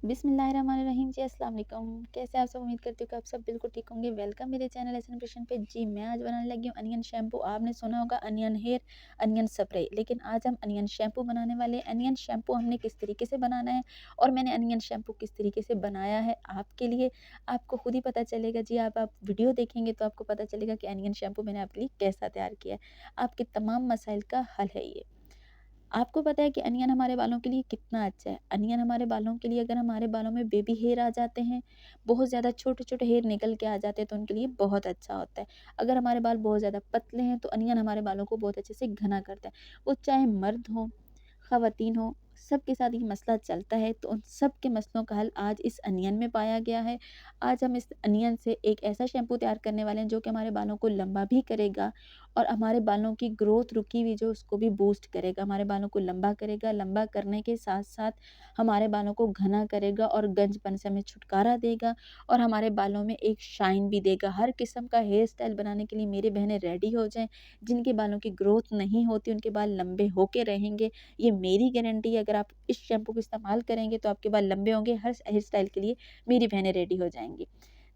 बिस्मिल्लाहिर्रहमानिर्रहीम जी, अस्सलाम वालेकुम। कैसे आप सब? उम्मीद करती हूँ कि आप सब बिल्कुल ठीक होंगे। वेलकम मेरे चैनल एस न्यूट्रिशन पे। जी, मैं आज बनाने लगी हूँ अनियन शैम्पू। आपने सुना होगा अनियन हेयर, अनियन स्प्रे, लेकिन आज हम अनियन शैम्पू बनाने वाले हैं। अनियन शैम्पू हमने किस तरीके से बनाना है और मैंने अनियन शैम्पू किस तरीके से बनाया है आपके लिए, आपको खुद ही पता चलेगा। जी, आप वीडियो देखेंगे तो आपको पता चलेगा कि अनियन शैम्पू मैंने आपके लिए कैसा तैयार किया है। आपके तमाम मसाइल का हल है ये। आपको पता है कि अनियन हमारे बालों के लिए कितना अच्छा है। अनियन हमारे बालों के लिए, अगर हमारे बालों में बेबी हेयर आ जाते हैं, बहुत ज़्यादा छोटे-छोटे हेयर निकल के आ जाते हैं, तो उनके लिए बहुत अच्छा होता है। अगर हमारे बाल बहुत ज़्यादा पतले हैं, तो अनियन हमारे बालों को बहुत अच्छे से घना करता है। वो चाहे मर्द हो, ख़वातीन हो, सबके साथ ये मसला चलता है, तो उन सब के मसलों का हल आज इस अनियन में पाया गया है। आज हम इस अनियन से एक ऐसा शैम्पू तैयार करने वाले हैं, जो कि हमारे बालों को लंबा भी करेगा और हमारे बालों की ग्रोथ रुकी हुई जो उसको भी बूस्ट करेगा। हमारे बालों को लंबा करेगा, लंबा करने के साथ-साथ हमारे बालों को घना करेगा और गंजपन से हमें छुटकारा देगा और हमारे बालों में एक शाइन भी देगा। हर किस्म का हेयर स्टाइल बनाने के लिए मेरी बहनें रेडी हो जाएँ। जिनके बालों की ग्रोथ नहीं होती, उनके बाल लंबे होके रहेंगे। ये मेरी गारंटी है। अगर आप इस शैम्पू को इस्तेमाल करेंगे तो आपके बाल लंबे होंगे। हर हेयर स्टाइल के लिए मेरी बहनें रेडी हो जाएँगी।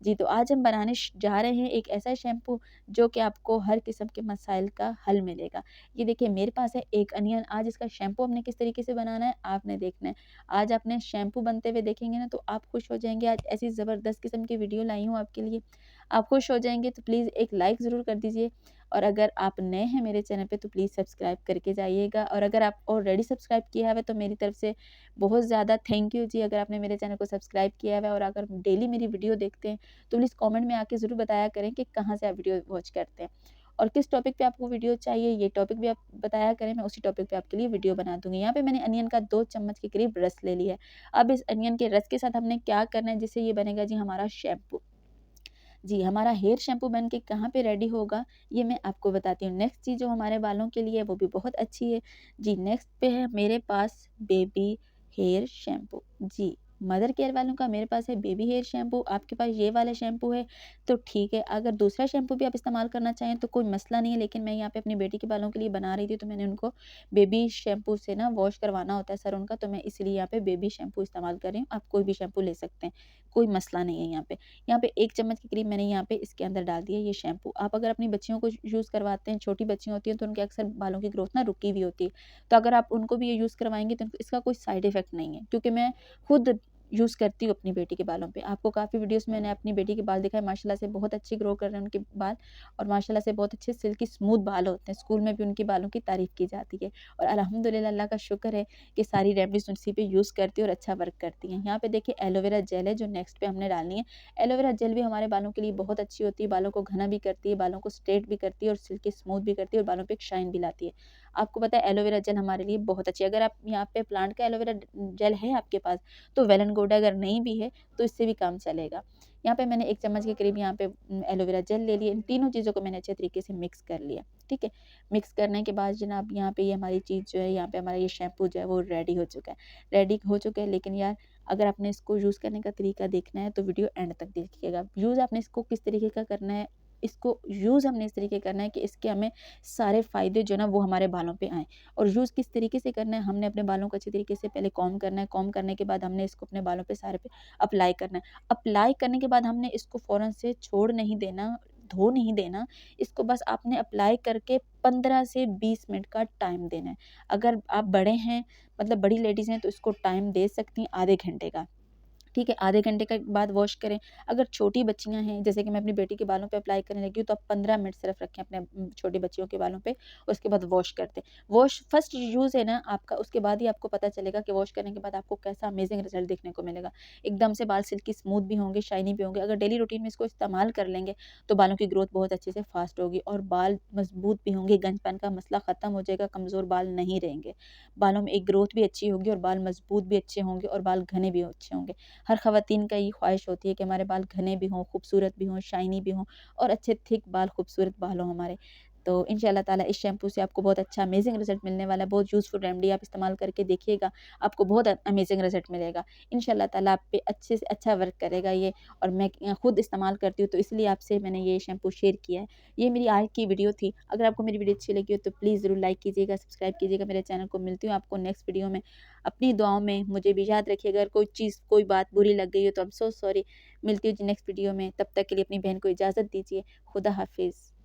जी, तो आज हम बनाने जा रहे हैं एक ऐसा शैम्पू जो कि आपको हर किस्म के मसाइल का हल मिलेगा। ये देखिए मेरे पास है एक अनियन। आज इसका शैम्पू हमने किस तरीके से बनाना है आपने देखना है। आज आपने शैम्पू बनते हुए देखेंगे ना तो आप खुश हो जाएँगे। आज ऐसी ज़बरदस्त किस्म की वीडियो लाई हूँ आपके लिए। आप खुश हो जाएँगे तो प्लीज़ एक लाइक ज़रूर कर दीजिए और अगर आप नए हैं मेरे चैनल पे तो प्लीज़ सब्सक्राइब करके जाइएगा और अगर आप ऑलरेडी सब्सक्राइब किया हुआ है तो मेरी तरफ से बहुत ज़्यादा थैंक यू जी। अगर आपने मेरे चैनल को सब्सक्राइब किया हुआ है और अगर डेली मेरी वीडियो देखते हैं तो प्लीज़ कमेंट में आके ज़रूर बताया करें कि कहाँ से आप वीडियो वॉच करते हैं और किस टॉपिक पे आपको वीडियो चाहिए, ये टॉपिक भी आप बताया करें। मैं उसी टॉपिक पे आपके लिए वीडियो बना दूँगी। यहाँ पे मैंने अनियन का 2 चम्मच के करीब रस ले लिया है। अब इस अनियन के रस के साथ हमने क्या करना है जिससे ये बनेगा जी हमारा शैम्पू। जी, हमारा हेयर शैम्पू बन के कहाँ पे रेडी होगा, ये मैं आपको बताती हूँ। नेक्स्ट चीज़ जो हमारे बालों के लिए है, वो भी बहुत अच्छी है। जी, नेक्स्ट पे है मेरे पास बेबी हेयर शैम्पू। जी, मदर केयर वालों का मेरे पास है बेबी हेयर शैम्पू, आपके पास ये वाला शैम्पू है, तो ठीक है। अगर दूसरा शैम्पू भी आप इस्तेमाल करना चाहें, तो कोई मसला नहीं है, लेकिन मैं यहाँ पे अपनी बेटी के बालों के लिए बना रही थी, तो मैंने उनको बेबी शैम्पू से ना वॉश करवाना होता है सर उनका, तो मैं इसलिए यहाँ पे बेबी शैम्पू इस्तेमाल कर रही हूँ। आप कोई भी शैम्पू ले सकते हैं, कोई मसला नहीं है यहाँ पे। यहाँ पे 1 चम्मच के करीब मैंने यहाँ पे इसके अंदर डाल दिया ये शैम्पू। आप अगर अपनी बच्चियों को यूज़ करवाते हैं, छोटी बच्चियाँ होती हैं तो उनके अक्सर बालों की ग्रोथ ना रुकी हुई होती है। तो अगर आप उनको भी ये यूज़ करवाएँगे तो इसका कोई साइड इफ़ेक्ट नहीं है, क्योंकि मैं खुद यूज़ करती हूँ अपनी बेटी के बालों पे। आपको काफ़ी वीडियोज़ में मैंने अपनी बेटी के बाल दिखाए, माशाल्लाह से बहुत अच्छी ग्रो कर रहे हैं उनके बाल और माशाल्लाह से बहुत अच्छे सिल्की स्मूथ बाल होते हैं। स्कूल में भी उनके बालों की तारीफ़ की जाती है और अल्हम्दुलिल्लाह अल्लाह का शुक्र है कि सारी रेमेडीज़ उसी पे यूज़ करती है और अच्छा वर्क करती हैं। यहाँ पे देखिए एलोवेरा जेल है जो नेक्स्ट पे हमने डालनी है। एलोवेरा जेल भी हमारे बालों के लिए बहुत अच्छी होती है, बालों को घना भी करती है, बालों को स्ट्रेट भी करती है और सिल्की स्मूथ भी करती है और बालों पे एक शाइन भी लाती है। आपको पता है एलोवेरा जेल हमारे लिए बहुत अच्छी है। अगर आप यहाँ पे प्लांट का एलोवेरा जेल है आपके पास तो वेल एंड गुड है, अगर नहीं भी है तो इससे भी काम चलेगा। यहाँ पे मैंने 1 चम्मच के करीब यहाँ पे एलोवेरा जेल ले लिया। इन तीनों चीज़ों को मैंने अच्छे तरीके से मिक्स कर लिया, ठीक है। मिक्स करने के बाद जनाब यहाँ पे ये हमारी चीज़ जो है, यहाँ पे हमारा ये शैम्पू जो है वो रेडी हो चुका है। रेडी हो चुका है, लेकिन यार अगर आपने इसको यूज़ करने का तरीका देखना है तो वीडियो एंड तक देखिएगा। यूज़ आपने इसको किस तरीके का करना है, इसको यूज़ हमने इस तरीके करना है कि इसके हमें सारे फ़ायदे जो है ना वो हमारे बालों पे आएँ। और यूज़ किस तरीके से करना है, हमने अपने बालों को अच्छे तरीके से पहले कॉम्ब करना है। कॉम्ब करने के बाद हमने इसको अपने बालों पे सारे पे अप्लाई करना है। अप्लाई करने के बाद हमने इसको फ़ौरन से छोड़ नहीं देना, धो नहीं देना। इसको बस आपने अप्लाई करके 15 से 20 मिनट का टाइम देना है। अगर आप बड़े हैं, मतलब बड़ी लेडीज़ हैं, तो इसको टाइम दे सकती हैं आधे घंटे का। ठीक है, आधे घंटे के बाद वॉश करें। अगर छोटी बच्चियाँ हैं, जैसे कि मैं अपनी बेटी के बालों पे अप्लाई करने लगी हूँ, तो आप 15 मिनट सिर्फ रखें अपने छोटी बच्चियों के बालों पे, उसके बाद वॉश कर दें। वॉश फर्स्ट यूज़ है ना आपका, उसके बाद ही आपको पता चलेगा कि वॉश करने के बाद आपको कैसा अमेज़िंग रिज़ल्ट देखने को मिलेगा। एकदम से बाल सिल्की स्मूथ भी होंगे, शाइनी भी होंगे। अगर डेली रूटीन में इसको इस्तेमाल कर लेंगे, तो बालों की ग्रोथ बहुत अच्छे से फ़ास्ट होगी और बाल मज़बूत भी होंगे, गंजपन का मसला ख़त्म हो जाएगा, कमज़ोर बाल नहीं रहेंगे। बालों में एक ग्रोथ भी अच्छी होगी और बाल मज़बूत भी अच्छे होंगे और बाल घने भी अच्छे होंगे। हर ख़वातीन का ये ख्वाहिश होती है कि हमारे बाल घने भी हों, खूबसूरत भी हों, शाइनी भी हों और अच्छे थिक बाल, खूबसूरत बाल हों हमारे। तो इंशाल्लाह ताला इस शैम्पू से आपको बहुत अच्छा अमेजिंग रिज़ल्ट मिलने वाला है। बहुत यूज़फुल रेमेडी, आप इस्तेमाल करके देखिएगा, आपको बहुत अमेजिंग रिज़ल्ट मिलेगा। इंशाल्लाह ताला आप पे अच्छे से अच्छा वर्क करेगा ये, और मैं खुद इस्तेमाल करती हूँ, तो इसलिए आपसे मैंने ये शैम्पू शेयर किया है। ये मेरी आज की वीडियो थी। अगर आपको मेरी वीडियो अच्छी लगी हो तो प्लीज़ ज़रूर लाइक कीजिएगा, सब्सक्राइब कीजिएगा मेरे चैनल को। मिलती हूँ आपको नेक्स्ट वीडियो में। अपनी दुआओं में मुझे भी याद रखिएगा। अगर कोई चीज़, कोई बात बुरी लग गई हो तो आई एम सो सॉरी। मिलती हूँ जी नेक्स्ट वीडियो में। तब तक के लिए अपनी बहन को इजाज़त दीजिए। खुदा हाफ़िज़।